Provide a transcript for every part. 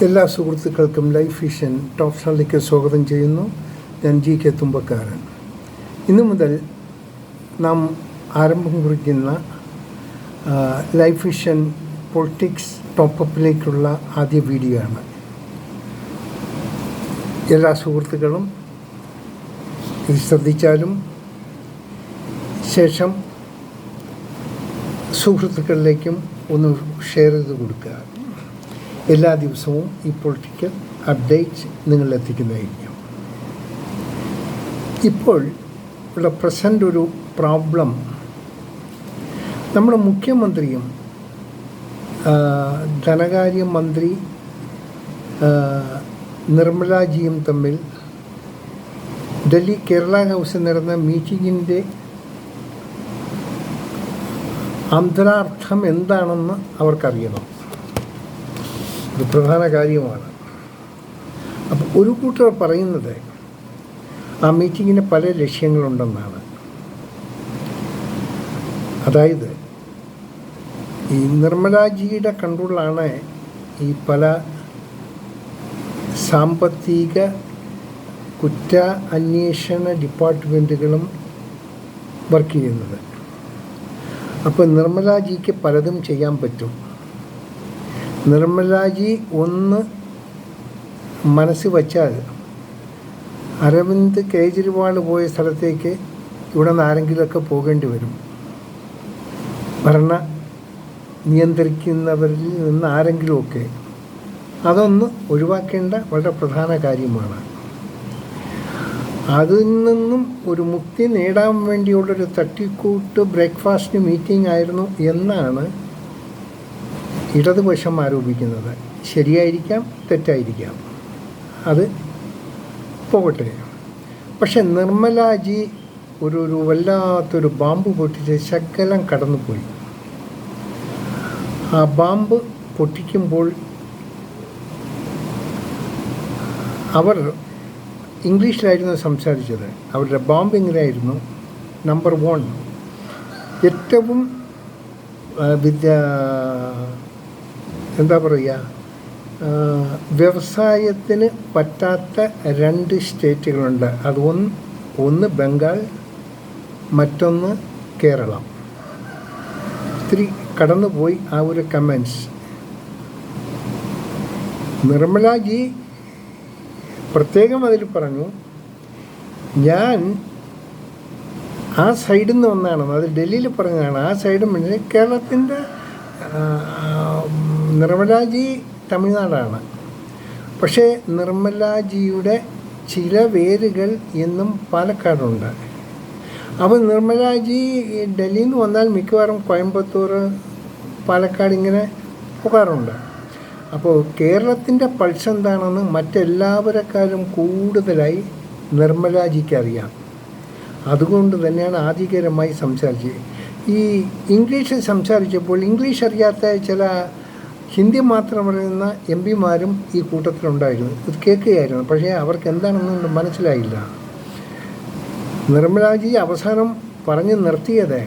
എല്ലാ സുഹൃത്തുക്കൾക്കും life vision top ഷാളിലേക്ക് സ്വാഗതം ചെയ്യുന്നു. ഞാൻ GK തുമ്പക്കാരൻ. ഇന്നു മുതൽ നാം ആരംഭം കുറിക്കുന്ന ലൈഫ് വിഷൻ പൊളിറ്റിക്സ് ടോപ്പപ്പിലേക്കുള്ള ആദ്യ വീഡിയോ ആണ്. എല്ലാ സുഹൃത്തുക്കളും ഇത് ശ്രദ്ധിച്ചാലും ശേഷം സുഹൃത്തുക്കളിലേക്കും ഒന്ന് ഷെയർ ചെയ്ത് കൊടുക്കുക. എല്ലാ ദിവസവും ഈ പൊളിറ്റിക്കൽ അപ്ഡേറ്റ്സ് നിങ്ങളിലെത്തിക്കുന്നതായിരിക്കും. ഇപ്പോൾ ഉള്ള പ്രസൻ്റ് ഒരു പ്രോബ്ലം നമ്മുടെ മുഖ്യമന്ത്രിയും ധനകാര്യമന്ത്രി നിർമ്മലാജിയും തമ്മിൽ ഡൽഹി കേരള ഹൗസിൽ നടന്ന മീറ്റിങ്ങിൻ്റെ അന്തരാർത്ഥം എന്താണെന്ന് അവർക്കറിയണം. ഇത് പ്രധാന കാര്യമാണ്. അപ്പോൾ ഒരു കൂട്ടർ പറയുന്നത് ആ മീറ്റിങ്ങിന് പല ലക്ഷ്യങ്ങളുണ്ടെന്നാണ്. അതായത് ഈ നിർമ്മലാജിയുടെ കൺട്രോളിലാണ് ഈ പല സാമ്പത്തിക കുറ്റ അന്വേഷണ ഡിപ്പാർട്ട്മെൻറ്റുകളും വർക്ക് ചെയ്യുന്നത്. അപ്പോൾ നിർമ്മലാജിക്ക് പലതും ചെയ്യാൻ പറ്റും. നിർമ്മലാജി ഒന്ന് മനസ്സ് വച്ചാൽ അരവിന്ദ് കേജ്രിവാൾ പോയ സ്ഥലത്തേക്ക് ഇവിടെ നിന്ന് ആരെങ്കിലുമൊക്കെ പോകേണ്ടി വരും. ഭരണ നിയന്ത്രിക്കുന്നവരിൽ നിന്ന് ആരെങ്കിലുമൊക്കെ അതൊന്ന് ഒഴിവാക്കേണ്ട വളരെ പ്രധാന കാര്യമാണ്. അതിൽ നിന്നും ഒരു മുക്തി നേടാൻ വേണ്ടിയുള്ളൊരു തട്ടിക്കൂട്ട് ബ്രേക്ക്ഫാസ്റ്റ് മീറ്റിംഗ് ആയിരുന്നു എന്നാണ് ഇടതുപക്ഷം ആരോപിക്കുന്നത്. ശരിയായിരിക്കാം, തെറ്റായിരിക്കാം, അത് പോകട്ടെ. പക്ഷെ നിർമ്മലാജി ഒരു വല്ലാത്തൊരു ബാമ്പ് പൊട്ടിച്ച് ശകലം കടന്നുപോയി. ആ ബാമ്പ് പൊട്ടിക്കുമ്പോൾ അവർ ഇംഗ്ലീഷിലായിരുന്നു സംസാരിച്ചത്. അവരുടെ ബാമ്പ് എങ്ങനെയായിരുന്നു? നമ്പർ 1, ഏറ്റവും എന്താ പറയുക, വ്യവസായത്തിന് പറ്റാത്ത 2 സ്റ്റേറ്റുകളുണ്ട്. അത് ഒന്ന് ബംഗാൾ, മറ്റൊന്ന് കേരളം. ഇത്തിരി കടന്നുപോയി ആ ഒരു കമൻസ്. നിർമ്മലാജി പ്രത്യേകം അതിൽ പറഞ്ഞു, ഞാൻ ആ സൈഡിൽ നിന്ന് വന്നതാണ്. അത് ഡൽഹിയിൽ പറഞ്ഞതാണ്. ആ സൈഡ് മുന്നിൽ കേരളത്തിൻ്റെ നിർമ്മലാജി തമിഴ്നാടാണ്. പക്ഷേ നിർമ്മലാജിയുടെ ചില വേരുകൾ എന്നും പാലക്കാടുണ്ട്. അപ്പോൾ നിർമ്മലാജി ഡൽഹിയിൽ നിന്ന് വന്നാൽ മിക്കവാറും കോയമ്പത്തൂർ, പാലക്കാട് ഇങ്ങനെ പോകാറുണ്ട്. അപ്പോൾ കേരളത്തിൻ്റെ പൾസ് എന്താണെന്ന് മറ്റെല്ലാവരെക്കാളും കൂടുതലായി നിർമ്മലാജിക്ക് അറിയാം. അതുകൊണ്ട് തന്നെയാണ് ആധികാരികമായി സംസാരിച്ചത്. ഈ ഇംഗ്ലീഷിൽ സംസാരിച്ചപ്പോൾ ഇംഗ്ലീഷ് അറിയാത്ത ചില ഹിന്ദി മാത്രം പറയുന്ന MP-മാരും ഈ കൂട്ടത്തിലുണ്ടായിരുന്നു. ഇത് കേൾക്കുകയായിരുന്നു. പക്ഷേ അവർക്ക് എന്താണെന്ന് മനസ്സിലായില്ല. നിർമ്മലാജി അവസാനം പറഞ്ഞ് നിർത്തിയത്,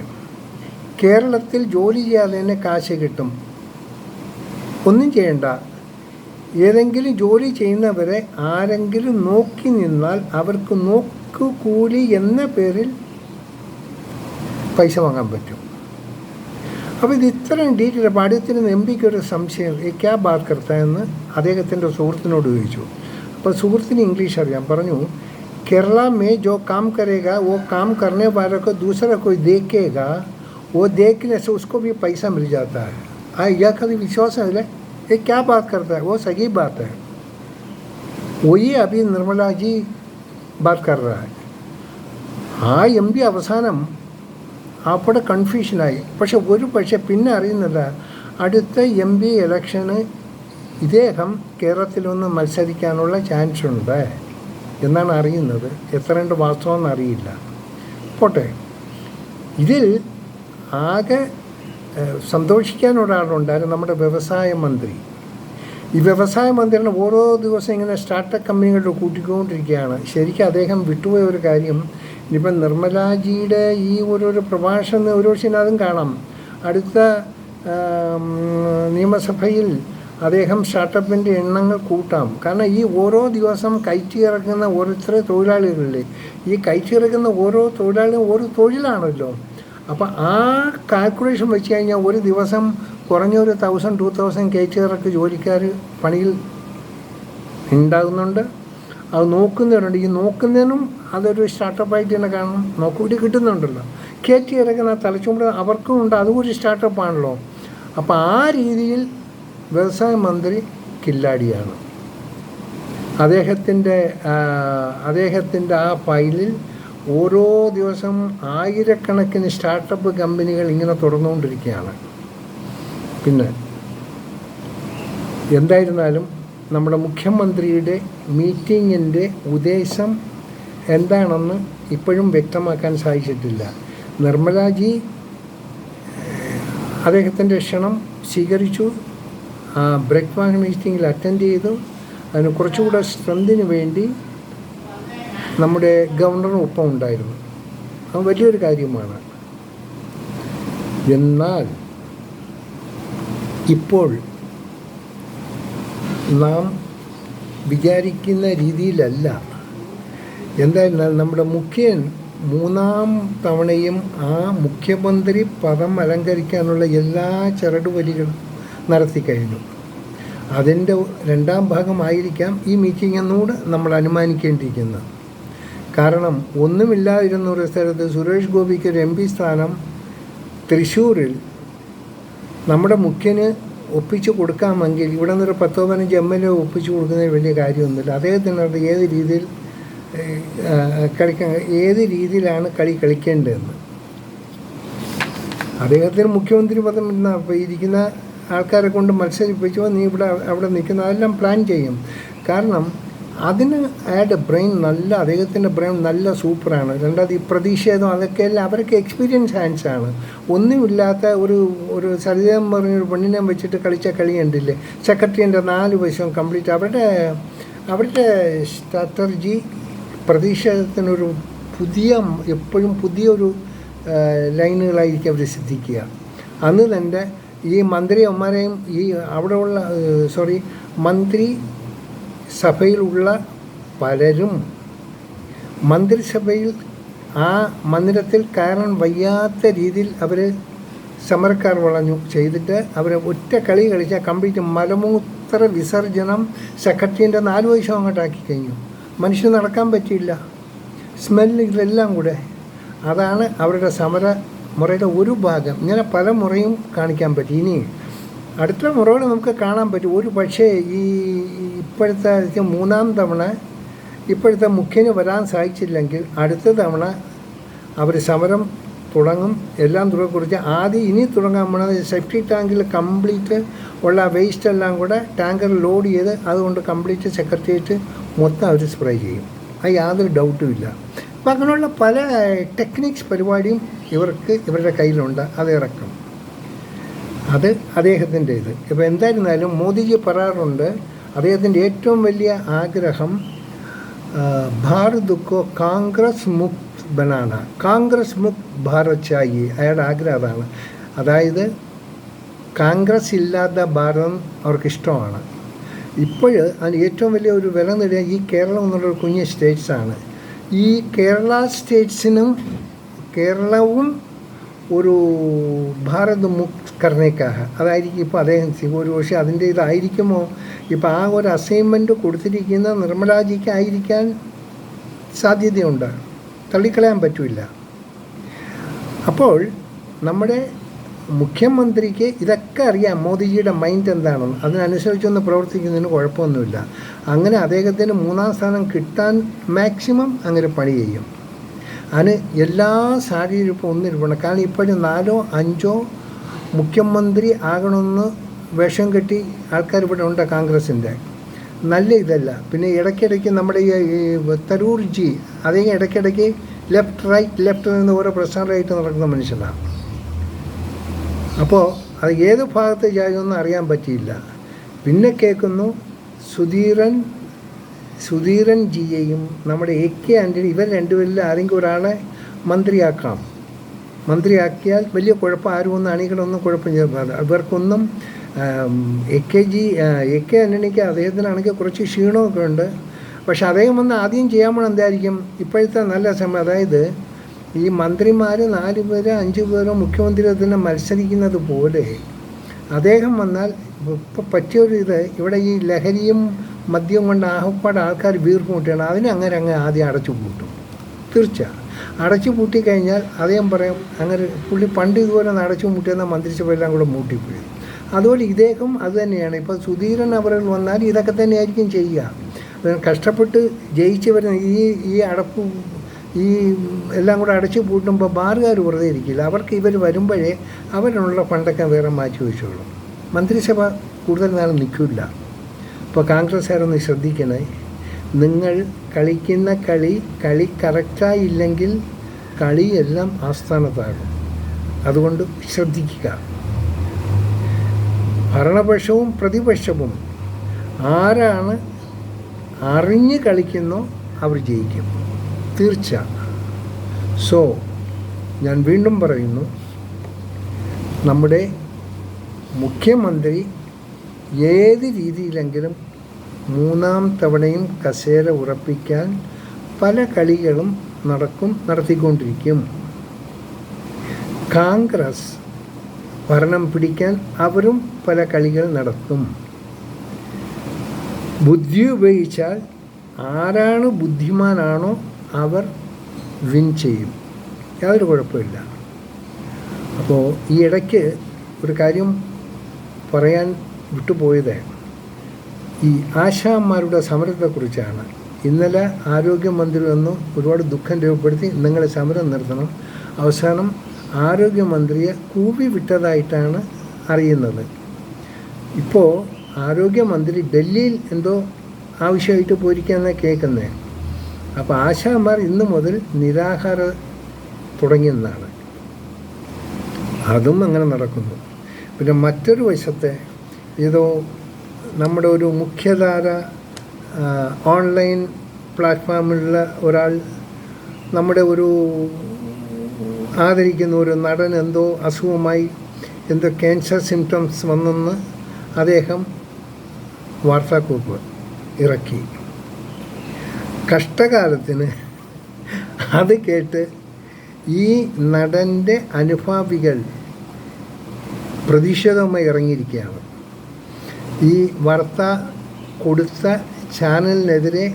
കേരളത്തിൽ ജോലി ചെയ്യാതെ തന്നെ കാശ് കിട്ടും, ഒന്നും ചെയ്യണ്ട, ഏതെങ്കിലും ജോലി ചെയ്യുന്നവരെ ആരെങ്കിലും നോക്കി നിന്നാൽ അവർക്ക് നോക്കുകൂലി എന്ന പേരിൽ പൈസ വാങ്ങാൻ പറ്റും. അപ്പോൾ ഇത് ഇത്രയും ഡീറ്റെയിൽ. അപ്പോൾ അടുത്തിന് MP-ക്ക് ഒരു സംശയം, ക്യാ ബാത് കർത്താ എന്ന് അദ്ദേഹത്തിൻ്റെ സുഹൃത്തിനോട് ചോദിച്ചു. അപ്പോൾ സുഹൃത്തിന് ഇംഗ്ലീഷ് അറിയാം. പറഞ്ഞു, കേരള മേ ജോ കാം കരേഗാ വോ കാം കർനെ വാലോं दूसरा कोई देखेगा, वो देखने से उसको भी पैसा मिल जाता है. यह कभी विश्वास है? ये क्या बात करता है? वो सही बात है. वही अभी निर्मला जी बात कर रहा है. ആ MP അവസാനം അവിടെ കൺഫ്യൂഷനായി. പക്ഷെ പിന്നെ അറിയുന്നില്ല, അടുത്ത MP ഇലക്ഷന് ഇദ്ദേഹം കേരളത്തിലൊന്ന് മത്സരിക്കാനുള്ള ചാൻസ് ഉണ്ട് എന്നാണ് അറിയുന്നത്. എത്രയുണ്ട് വാസ്തവമെന്ന് അറിയില്ല. പോട്ടെ. ഇതിൽ ആകെ സന്തോഷിക്കാൻ ഒരാളുണ്ടായിരുന്നു, നമ്മുടെ വ്യവസായ മന്ത്രി. ഈ വ്യവസായ മന്ത്രിയുടെ ഓരോ ദിവസം ഇങ്ങനെ സ്റ്റാർട്ടപ്പ് കമ്പനികൾ കൂട്ടിക്കൊണ്ടിരിക്കുകയാണ്. ശരിക്കും അദ്ദേഹം വിട്ടുപോയ ഒരു കാര്യം, ഇനിയിപ്പം നിർമ്മലാജിയുടെ ഈ ഒരു പ്രഭാഷണം ഒരു പക്ഷേ അതും കാണാം. അടുത്ത നിയമസഭയിൽ അദ്ദേഹം സ്റ്റാർട്ടപ്പിൻ്റെ എണ്ണങ്ങൾ കൂട്ടാം. കാരണം ഈ ഓരോ ദിവസം കയറ്റി ഇറക്കുന്ന ഓരോരുത്തർ തൊഴിലാളികളില്ലേ, ഈ കയറ്റി ഇറക്കുന്ന ഓരോ തൊഴിലാളികളും ഒരു തൊഴിലാണല്ലോ. അപ്പോൾ ആ കാൽക്കുലേഷൻ വെച്ച് കഴിഞ്ഞാൽ ഒരു ദിവസം കുറഞ്ഞൊരു 1000-2000 കയറ്റി ഇറക്ക് ജോലിക്കാർ പണിയിൽ ഉണ്ടാകുന്നുണ്ട്. അത് നോക്കുന്നവരുണ്ട്. ഈ നോക്കുന്നതിനും അതൊരു സ്റ്റാർട്ടപ്പായിട്ട് തന്നെ കാണണം. നോക്കൂടി കിട്ടുന്നുണ്ടല്ലോ. കയറ്റി ഇറക്കുന്ന തലച്ചുമ്പ് അവർക്കും ഉണ്ട്, അതും ഒരു സ്റ്റാർട്ടപ്പാണല്ലോ. അപ്പോൾ ആ രീതിയിൽ വ്യവസായ മന്ത്രി കില്ലാടിയാണ്. അദ്ദേഹത്തിൻ്റെ ആ ഫയലിൽ ഓരോ ദിവസം ആയിരക്കണക്കിന് സ്റ്റാർട്ടപ്പ് കമ്പനികൾ ഇങ്ങനെ തുറന്നുകൊണ്ടിരിക്കുകയാണ്. പിന്നെ എന്തായിരുന്നാലും നമ്മുടെ മുഖ്യമന്ത്രിയുടെ മീറ്റിങ്ങിൻ്റെ ഉദ്ദേശം എന്താണെന്ന് ഇപ്പോഴും വ്യക്തമാക്കാൻ സാധിച്ചിട്ടില്ല. നിർമ്മലാജി അദ്ദേഹത്തിൻ്റെ ക്ഷണം സ്വീകരിച്ചു, ബ്രേക്ക്ഫാസ്റ്റ് മീറ്റിങ്ങിൽ അറ്റൻഡ് ചെയ്തു. അതിന് കുറച്ചുകൂടെ സ്ട്രെങ്തിന് വേണ്ടി നമ്മുടെ ഗവർണറും ഒപ്പം ഉണ്ടായിരുന്നു. അത് വലിയൊരു കാര്യമാണ്. എന്നാൽ ഇപ്പോൾ നാം വിചാരിക്കുന്ന രീതിയിലല്ല. എന്തായിരുന്നാലും നമ്മുടെ മുഖ്യൻ 3ാം തവണയും ആ മുഖ്യമന്ത്രി പദം അലങ്കരിക്കാനുള്ള എല്ലാ ചരടുവലികളും നടത്തിക്കഴിഞ്ഞു. അതിൻ്റെ 2ാം ഭാഗമായിരിക്കാം ഈ മീറ്റിംഗ് എന്നുകൂടെ നമ്മൾ അനുമാനിക്കേണ്ടിയിരിക്കുന്നത്. കാരണം ഒന്നുമില്ലാതിരുന്ന ഒരു സ്ഥലത്ത് സുരേഷ് ഗോപിക്ക് ഒരു MP സ്ഥാനം തൃശ്ശൂരിൽ നമ്മുടെ മുഖ്യന് ഒപ്പിച്ചു കൊടുക്കാമെങ്കിൽ ഇവിടെ നിന്നൊരു 10-15 MLA ഒപ്പിച്ചു കൊടുക്കുന്നതിന് വലിയ കാര്യമൊന്നുമില്ല. അദ്ദേഹത്തിനത് ഏത് രീതിയിലാണ് കളി കളിക്കേണ്ടതെന്ന് അദ്ദേഹത്തിന് മുഖ്യമന്ത്രി പദം ഇരിക്കുന്ന ആൾക്കാരെ കൊണ്ട് മത്സരിപ്പിച്ചോ നീ അവിടെ നിൽക്കുന്ന അതെല്ലാം പ്ലാൻ ചെയ്യും. കാരണം അതിന് അയാളുടെ ബ്രെയിൻ അദ്ദേഹത്തിൻ്റെ ബ്രെയിൻ നല്ല സൂപ്പറാണ്. രണ്ടാമത് ഈ പ്രതിഷേധം അതൊക്കെയല്ല അവർക്ക് എക്സ്പീരിയൻസ് ഹാൻഡ്സാണ്. ഒന്നുമില്ലാത്ത ഒരു സരിതം പറഞ്ഞൊരു പെണ്ണിനെ വെച്ചിട്ട് കളിച്ച കളി കണ്ടില്ലേ. സെക്രട്ടറിൻ്റെ 4 വശവും കംപ്ലീറ്റ് അവരുടെ സ്ട്രാറ്റജി പ്രതിഷേധത്തിനൊരു എപ്പോഴും പുതിയൊരു ലൈനുകളായിരിക്കും അവർ സിദ്ധിക്കുക. അന്ന് തന്നെ ഈ മന്ത്രിമാരെയും ഈ അവിടെയുള്ള മന്ത്രി സഭയിലുള്ള പലരും മന്ത്രിസഭയിൽ ആ മന്ദിരത്തിൽ കയറാൻ വയ്യാത്ത രീതിയിൽ അവർ സമരക്കാർ വളഞ്ഞു ചെയ്തിട്ട് അവർ ഒറ്റ കളി കളിച്ചാൽ കംപ്ലീറ്റ് മലമൂത്ര വിസർജനം സെക്രട്ടറിൻ്റെ 4 വശം അങ്ങോട്ടാക്കി കഴിഞ്ഞു. മനുഷ്യന് നടക്കാൻ പറ്റിയില്ല. സ്മെല്ല് ഇതെല്ലാം കൂടെ. അതാണ് അവരുടെ സമര മുറയുടെ ഒരു ഭാഗം. ഇങ്ങനെ പല മുറയും കാണിക്കാൻ പറ്റി. ഇനി അടുത്ത മുറകൾ നമുക്ക് കാണാൻ പറ്റും. ഒരു പക്ഷേ ഇപ്പോഴത്തെ 3ാം തവണ ഇപ്പോഴത്തെ മുഖ്യന് വരാൻ സാധിച്ചില്ലെങ്കിൽ അടുത്ത തവണ അവർ സമരം തുടങ്ങും. എല്ലാം കുറിച്ച് ഇനി തുടങ്ങാൻ പോണത് സെപ്റ്റി ടാങ്കിൽ കംപ്ലീറ്റ് ഉള്ള വേസ്റ്റ് എല്ലാം കൂടെ ടാങ്കർ ലോഡ് ചെയ്ത് അതുകൊണ്ട് കംപ്ലീറ്റ് സെക്രട്ടേറിയറ്റ് മൊത്തം അവർ സ്പ്രേ ചെയ്യും. അത് യാതൊരു ഡൗട്ടും ഇല്ല. അപ്പം അങ്ങനെയുള്ള പല ടെക്നിക്സ് പരിപാടിയും ഇവരുടെ കയ്യിലുണ്ട്. അത് ഇറക്കും. അത് അദ്ദേഹത്തിൻ്റെ ഇത്. ഇപ്പോൾ എന്തായിരുന്നാലും മോദിജി പറയാറുണ്ട് അദ്ദേഹത്തിൻ്റെ ഏറ്റവും വലിയ ആഗ്രഹം ഭാരത് കോ കാംഗ്രസ് മുക്ത് ബനാന, കാംഗ്രസ് മുക്ത് ഭാരത് ചായി. അയാളുടെ ആഗ്രഹം അതാണ്. അതായത് കോൺഗ്രസ് ഇല്ലാത്ത ഭാരതം അവർക്കിഷ്ടമാണ്. ഇപ്പോൾ അതിന് ഏറ്റവും വലിയ ഒരു വില നേടിയ ഈ കേരളം എന്നുള്ളൊരു കുഞ്ഞ് സ്റ്റേറ്റ്സാണ്. ഈ കേരളവും ഒരു ഭാരത് മുക്ത് കർണേക്കാഹ അതായിരിക്കും ഇപ്പോൾ അദ്ദേഹം ഒരു പക്ഷേ അതിൻ്റെ ഇതായിരിക്കുമോ. ഇപ്പോൾ ആ ഒരു അസൈൻമെൻറ്റ് കൊടുത്തിരിക്കുന്ന നിർമ്മലാജിക്ക് ആയിരിക്കാൻ സാധ്യതയുണ്ട്. തള്ളിക്കളയാൻ പറ്റില്ല. അപ്പോൾ നമ്മുടെ മുഖ്യമന്ത്രിക്ക് ഇതൊക്കെ അറിയാം, മോദിജിയുടെ മൈൻഡ് എന്താണെന്ന്. അതിനനുസരിച്ചൊന്ന് പ്രവർത്തിക്കുന്നതിന് കുഴപ്പമൊന്നുമില്ല. അങ്ങനെ അദ്ദേഹത്തിന് 3ാം സ്ഥാനം കിട്ടാൻ മാക്സിമം അങ്ങനെ പണി ചെയ്യും. അതിന് എല്ലാ സാഹചര്യവും ഇപ്പോൾ ഒന്നിരിക്കണം. കാരണം ഇപ്പോഴും 4ഓ 5ഓ മുഖ്യമന്ത്രി ആകണമെന്ന് വേഷം കെട്ടി ആൾക്കാർ ഇവിടെ ഉണ്ട് കോൺഗ്രസിൻ്റെ. നല്ല ഇതല്ല. പിന്നെ ഇടയ്ക്കിടയ്ക്ക് നമ്മുടെ ഈ തരൂർജി അദ്ദേഹം ഇടയ്ക്കിടയ്ക്ക് ലെഫ്റ്റ് നിന്ന് ഓരോ പ്രശ്നങ്ങളായിട്ട് നടക്കുന്ന മനുഷ്യനാണ്. അപ്പോൾ അത് ഏത് ഭാഗത്ത് ചായുമെന്ന് അറിയാൻ പറ്റിയില്ല. പിന്നെ കേൾക്കുന്നു സുധീരൻ ജിയെയും നമ്മുടെ AK ആൻ്റണി ഇവർ രണ്ടുപേരിൽ ആരെങ്കിലും ഒരാളെ മന്ത്രിയാക്കിയാൽ വലിയ കുഴപ്പം. ആരും ഒന്നും അണികളൊന്നും കുഴപ്പം ചെയ്യരുത്. ഇവർക്കൊന്നും എ കെ ആൻ്റണിക്ക് അദ്ദേഹത്തിനാണെങ്കിൽ കുറച്ച് ക്ഷീണമൊക്കെ ഉണ്ട്. പക്ഷെ അദ്ദേഹം വന്ന് ആദ്യം ചെയ്യാൻ പോകണം എന്തായിരിക്കും, ഇപ്പോഴത്തെ നല്ല സമയം, അതായത് ഈ മന്ത്രിമാർ 4 പേരോ 5 പേരോ മുഖ്യമന്ത്രി തന്നെ മത്സരിക്കുന്നത് പോലെ അദ്ദേഹം വന്നാൽ ഇപ്പോൾ പറ്റിയൊരു ഇവിടെ ഈ ലഹരിയും മദ്യവും കൊണ്ട് ആഹപ്പാട് ആൾക്കാർ വീർപ്പുമുട്ടിയാണ്. അതിനെ ആദ്യം അടച്ചു പൂട്ടും. അടച്ചു പൂട്ടിക്കഴിഞ്ഞാൽ അദ്ദേഹം പറയും അങ്ങനെ പുള്ളി പണ്ട് ഇതുപോലെ അടച്ചു മുട്ടിയെന്ന മന്ത്രിസഭ എല്ലാം കൂടെ മൂട്ടിപ്പോയി. അതുപോലെ ഇദ്ദേഹം അത് തന്നെയാണ്. ഇപ്പോൾ സുധീരൻ അവരുകൾ വന്നാൽ ഇതൊക്കെ തന്നെയായിരിക്കും ചെയ്യുക. കഷ്ടപ്പെട്ട് ജയിച്ച് വരുന്ന ഈ അടപ്പ് ഈ എല്ലാം കൂടെ അടച്ചു പൂട്ടുമ്പോൾ ബാറുകാർ വെറുതെ ഇരിക്കില്ല. അവർക്ക് ഇവർ വരുമ്പോഴേ അവരിനുള്ള ഫണ്ടൊക്കെ വേറെ മാറ്റി വെച്ചോളും. മന്ത്രിസഭ കൂടുതൽ നാൾ നിൽക്കില്ല. ഇപ്പോൾ കോൺഗ്രസ്സുകാരൊന്ന് ശ്രദ്ധിക്കണേ, നിങ്ങൾ കളിക്കുന്ന കളി കറക്റ്റായില്ലെങ്കിൽ കളിയെല്ലാം ആസ്ഥാനത്താകും. അതുകൊണ്ട് ശ്രദ്ധിക്കുക. ഭരണപക്ഷവും പ്രതിപക്ഷവും ആരാണ് അറിഞ്ഞ് കളിക്കുന്നോ അവർ ജയിക്കും, തീർച്ച. സോ ഞാൻ വീണ്ടും പറയുന്നു, നമ്മുടെ മുഖ്യമന്ത്രി ഏത് രീതിയിലെങ്കിലും 3ാം തവണയും കസേര ഉറപ്പിക്കാൻ പല കളികളും നടത്തിക്കൊണ്ടിരിക്കും. കോൺഗ്രസ് ഭരണം പിടിക്കാൻ അവരും പല കളികൾ നടത്തും. ബുദ്ധി ഉപയോഗിച്ചാൽ ആരാണ് ബുദ്ധിമാനാണോ അവർ വിൻ ചെയ്യും, യാതൊരു കുഴപ്പമില്ല. അപ്പോൾ ഈ ഇടയ്ക്ക് ഒരു കാര്യം പറയാൻ വിട്ടുപോയത് ഈ ആശാമാരുടെ സമരത്തെക്കുറിച്ചാണ്. ഇന്നലെ ആരോഗ്യമന്ത്രി വന്നു ഒരുപാട് ദുഃഖം രേഖപ്പെടുത്തി, നിങ്ങൾ സമരം നിർത്തണം. അവസാനം ആരോഗ്യമന്ത്രിയെ കൂവി വിട്ടതായിട്ടാണ് അറിയുന്നത്. ഇപ്പോൾ ആരോഗ്യമന്ത്രി ഡൽഹിയിൽ എന്തോ ആവശ്യമായിട്ട് പോയിരിക്കുകയെന്നാണ് കേൾക്കുന്നത്. അപ്പോൾ ആശാമാർ ഇന്ന് മുതൽ നിരാഹാരം തുടങ്ങിയെന്നാണ്. അതും അങ്ങനെ നടക്കുന്നു. പിന്നെ മറ്റൊരു വശത്തെ ഏതോ നമ്മുടെ ഒരു മുഖ്യധാര ഓൺലൈൻ പ്ലാറ്റ്ഫോമിലുള്ള ഒരാൾ, നമ്മുടെ ഒരു ആദരിക്കുന്ന ഒരു നടൻ എന്തോ അസുഖമായി എന്തോ ക്യാൻസർ സിംറ്റംസ് വന്നെന്ന് അദ്ദേഹം വാർത്താക്കുറിപ്പ് ഇറക്കി. കഷ്ടകാലത്തിന് അത് കേട്ട് ഈ നടൻ്റെ അനുഭാവികൾ പ്രതിഷേധവുമായി ഇറങ്ങിയിരിക്കുകയാണ്. ഈ വാർത്ത കൊടുത്ത ചാനലിനെതിരെ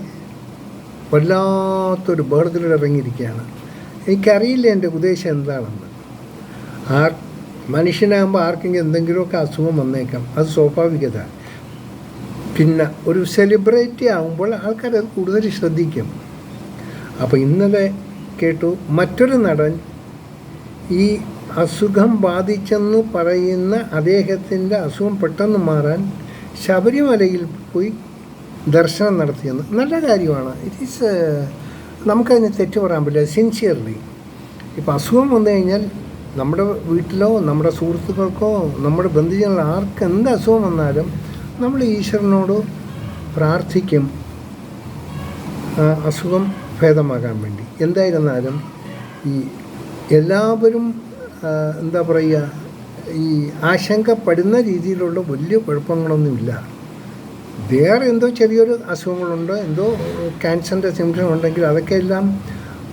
വല്ലാത്തൊരു ബഹളത്തിലൂടെ ഇറങ്ങിയിരിക്കുകയാണ്. എനിക്കറിയില്ല എൻ്റെ ഉദ്ദേശം എന്താണെന്ന്. മനുഷ്യനാകുമ്പോൾ ആർക്കെങ്കിലും എന്തെങ്കിലുമൊക്കെ അസുഖം വന്നേക്കാം, അത് സ്വാഭാവികത. പിന്നെ ഒരു സെലിബ്രിറ്റി ആകുമ്പോൾ ആൾക്കാരത് കൂടുതൽ ശ്രദ്ധിക്കും. അപ്പോൾ ഇന്നലെ കേട്ടു മറ്റൊരു നടൻ ഈ അസുഖം ബാധിച്ചെന്ന് പറയുന്ന അദ്ദേഹത്തിൻ്റെ അസുഖം പെട്ടെന്ന് മാറാൻ ശബരിമലയിൽ പോയി ദർശനം നടത്തിയെന്ന്. നല്ല കാര്യമാണ്. ഇറ്റ് ഈസ്, നമുക്കതിന് തെറ്റ് പറയാൻ പറ്റില്ല. സിൻസിയർലി ഇപ്പോൾ അസുഖം വന്നു കഴിഞ്ഞാൽ നമ്മുടെ വീട്ടിലോ നമ്മുടെ സുഹൃത്തുക്കൾക്കോ നമ്മുടെ ബന്ധുജനങ്ങൾ ആർക്ക് എന്ത് അസുഖം വന്നാലും നമ്മൾ ഈശ്വരനോട് പ്രാർത്ഥിക്കും അസുഖം ഭേദമാകാൻ വേണ്ടി. എന്തായിരുന്നാലും ഈ എല്ലാവരും എന്താ പറയുക, ഈ ആശങ്കപ്പെടുന്ന രീതിയിലുള്ള വലിയ കുഴപ്പങ്ങളൊന്നുമില്ല. വേറെ എന്തോ ചെറിയൊരു അസുഖങ്ങളുണ്ട്, എന്തോ ക്യാൻസറിൻ്റെ സിംറ്റം ഉണ്ടെങ്കിൽ അതൊക്കെ എല്ലാം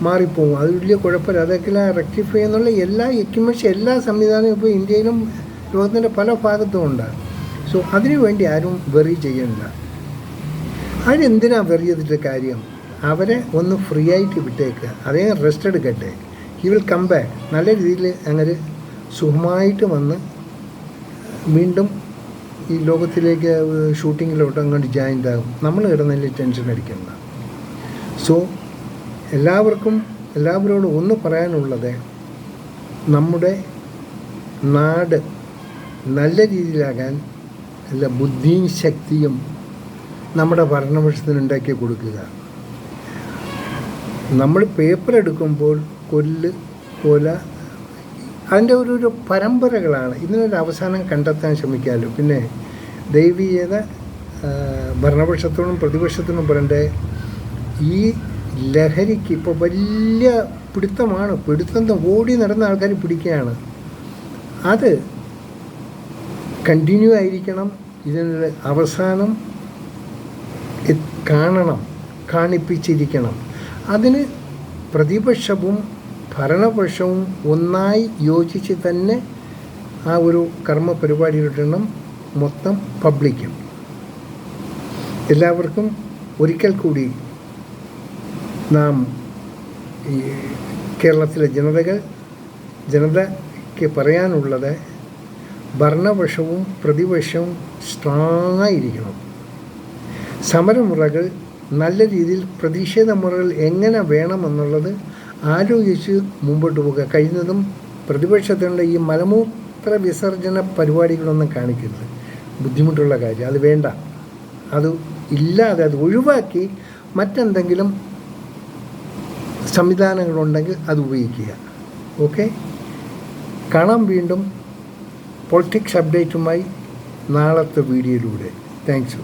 മാറിപ്പോകും. അത് വലിയ കുഴപ്പമില്ല. അതൊക്കെ എല്ലാം റെക്ടിഫൈ എന്നുള്ള എല്ലാ എക്യുപ്മെൻറ്റ്സ് എല്ലാ സംവിധാനവും ഇപ്പോൾ ഇന്ത്യയിലും ലോകത്തിൻ്റെ പല ഭാഗത്തും ഉണ്ട്. സോ അതിനു വേണ്ടി ആരും വെറി ചെയ്യണ്ട. അതിനെന്തിനാണ് വെറി ചെയ്തിട്ട് കാര്യം? അവരെ ഒന്ന് ഫ്രീ ആയിട്ട് വിട്ടേക്കുക, അദ്ദേഹം റെസ്റ്റ് എടുക്കട്ടെ. He will come back. നല്ല രീതിയിൽ അങ്ങനെ സുഖമായിട്ട് വന്ന് വീണ്ടും ഈ ലോകത്തിലേക്ക് ഷൂട്ടിങ്ങിലോട്ട് അങ്ങോട്ട് ജോയിൻ്റ് ആകും. നമ്മൾ കിടന്നതിൽ ടെൻഷൻ അടിക്കണ്ട. സോ എല്ലാവരോടും ഒന്ന് പറയാനുള്ളത്, നമ്മുടെ നാട് നല്ല രീതിയിലാകാൻ നല്ല ബുദ്ധിയും ശക്തിയും നമ്മുടെ ഭരണപക്ഷത്തിന് ഉണ്ടാക്കി കൊടുക്കുക. നമ്മൾ പേപ്പർ എടുക്കുമ്പോൾ കൊല അതിൻ്റെ ഒരു പരമ്പരകളാണ്. ഇതിനൊരു അവസാനം കണ്ടെത്താൻ ശ്രമിക്കാമല്ലോ. പിന്നെ ദൈവീയത ഭരണപക്ഷത്തോടും പ്രതിപക്ഷത്തോടും പറയണ്ടേ, ഈ ലഹരിക്ക് ഇപ്പോൾ വലിയ പിടുത്തം ഓടി നടന്ന ആൾക്കാർ പിടിക്കുകയാണ്. അത് കണ്ടിന്യൂ ആയിരിക്കണം. ഇതിനൊരു അവസാനം കാണണം, കാണിപ്പിച്ചിരിക്കണം. അതിന് പ്രതിപക്ഷവും ഭരണപക്ഷവും ഒന്നായി യോജിച്ച് തന്നെ ആ ഒരു കർമ്മ പരിപാടിയിലിടണം, മൊത്തം പബ്ലിക്കും. എല്ലാവർക്കും ഒരിക്കൽ കൂടി നാം ഈ കേരളത്തിലെ ജനതയ്ക്ക് പറയാനുള്ളത്, ഭരണപക്ഷവും പ്രതിപക്ഷവും സ്ട്രോങ്ങായിരിക്കണം. സമരമുറകൾ നല്ല രീതിയിൽ, പ്രതിഷേധമുറകൾ എങ്ങനെ വേണമെന്നുള്ളത് ആലോചിച്ച് മുമ്പോട്ട് പോകുക. കഴിയുന്നതും പ്രതിപക്ഷത്തിൻ്റെ ഈ മലമൂത്ര വിസർജന പരിപാടികളൊന്നും കാണിക്കരുത്. ബുദ്ധിമുട്ടുള്ള കാര്യം, അത് വേണ്ട. അത് ഇല്ലാതെ, അത് ഒഴിവാക്കി മറ്റെന്തെങ്കിലും സംവിധാനങ്ങളുണ്ടെങ്കിൽ അത് ഉപയോഗിക്കുക. ഓക്കെ, കാണാം വീണ്ടും പൊളിറ്റിക്സ് അപ്ഡേറ്റുമായി നാളത്തെ വീഡിയോയിലൂടെ. താങ്ക്സ്.